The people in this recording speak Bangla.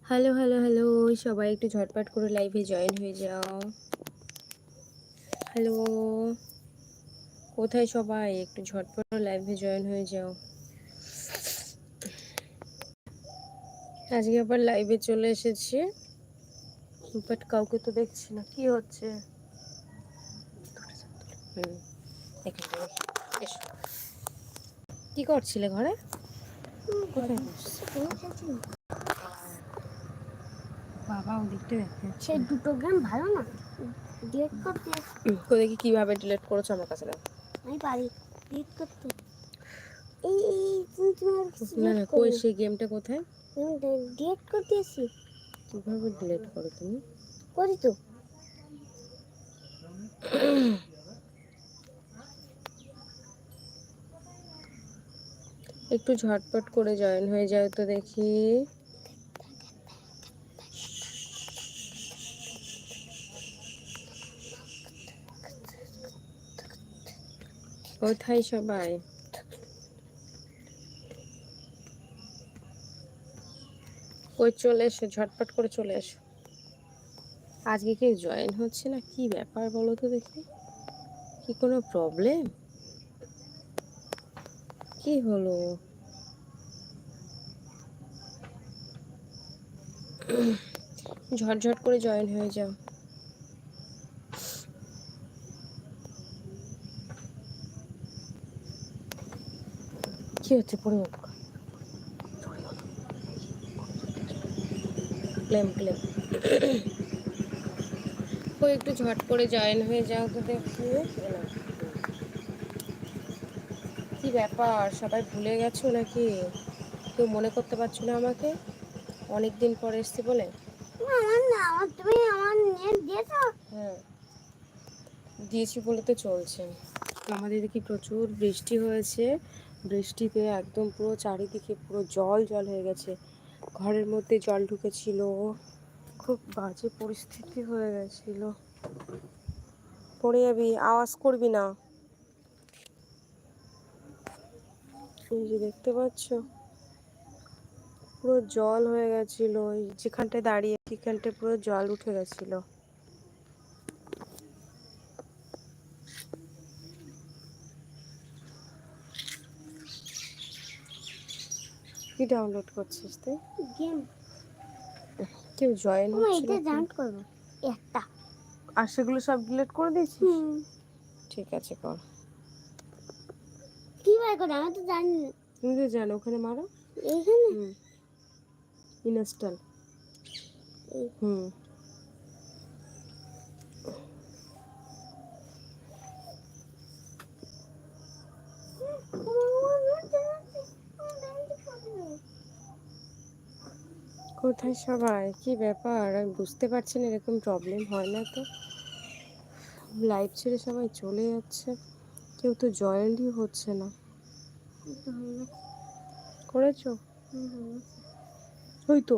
হ্যালো হ্যালো হ্যালো, সবাই একটু ঝটপট করে লাইভে জয়েন হয়ে যাও। হ্যালো, কোথায় সবাই? একটু ঝটপট লাইভে জয়েন হয়ে যাও। আজকে আবার লাইভে চলে এসেছি, বাট কাউকে তো দেখছি না। কি হচ্ছে? এখানে এসো। কি করছিলে ঘরে? কোথায় বাবা ওদিকটা দেখে সেই দুটো গেম ভালো না, ডিলিট করতে। দেখি কিভাবে ডিলিট করেছো আমার কাছে দাও। আমি পারি ডিলিট করতে। এই তোমার না না, কই সেই গেমটা কোথায়? আমি ডিলিট করতে আসি। কিভাবে ডিলিট করো তুমি? করি তো। একটু ঝটপট করে জয়েন হয়ে যাও তো দেখি। কোথায় সবাই? ওই চলে এসো, ঝটপট করে চলে এসো। আজকে কেউ জয়েন হচ্ছে না, কি ব্যাপার বলো তো দেখি। কি কোনো প্রবলেম? কি হলো? ঝটঝট করে জয়েন হয়ে যাও। কি হচ্ছে? পড়ে ক্লেম ক্লেম। ও একটু ঝট করে জয়েন হয়ে যাও তো দেখি। কি ব্যাপার, সবাই ভুলে গেছো নাকি? কেউ মনে করতে পারছো না আমাকে? অনেক দিন পর এসছি বলে। আমার না, আমার তুমি আমার নেট দিয়েছো? হ্যাঁ দিয়েছি বলে তো চলছে। আমাদের দেখি প্রচুর বৃষ্টি হয়েছে, বৃষ্টিতে একদম পুরো চারিদিকে পুরো জল জল হয়ে গেছে। ঘরের মধ্যে জল ঢুকেছিল, খুব বাজে পরিস্থিতি হয়ে গেছিল। পড়ে যাবি, আওয়াজ করবি না। এই যে দেখতে পাচ্ছ পুরো জল হয়ে গেছিল, যেখানটায় দাঁড়িয়ে সেখানটায় পুরো জল উঠে গেছিল। কি ডাউনলোড করছিস তুই? গেম। কেউ জয়েন আমি হচ্ছে এটা না জান করব একটা। আর সেগুলো সব ডিলিট করে দিয়েছিস? ঠিক আছে কর। কি ভাই করে আমি তো জানি না। তুমি তো জানো, ওখানে মারো। এইখানে ইনস্টল। হুম কোথায় সবাই? কি ব্যাপার আমি বুঝতে পারছি না, এরকম প্রবলেম হয় না তো? লাইভ ছেড়ে সবাই চলে যাচ্ছে, কেউ তো জয়েন্টই হচ্ছে না। করেছো? ওই তো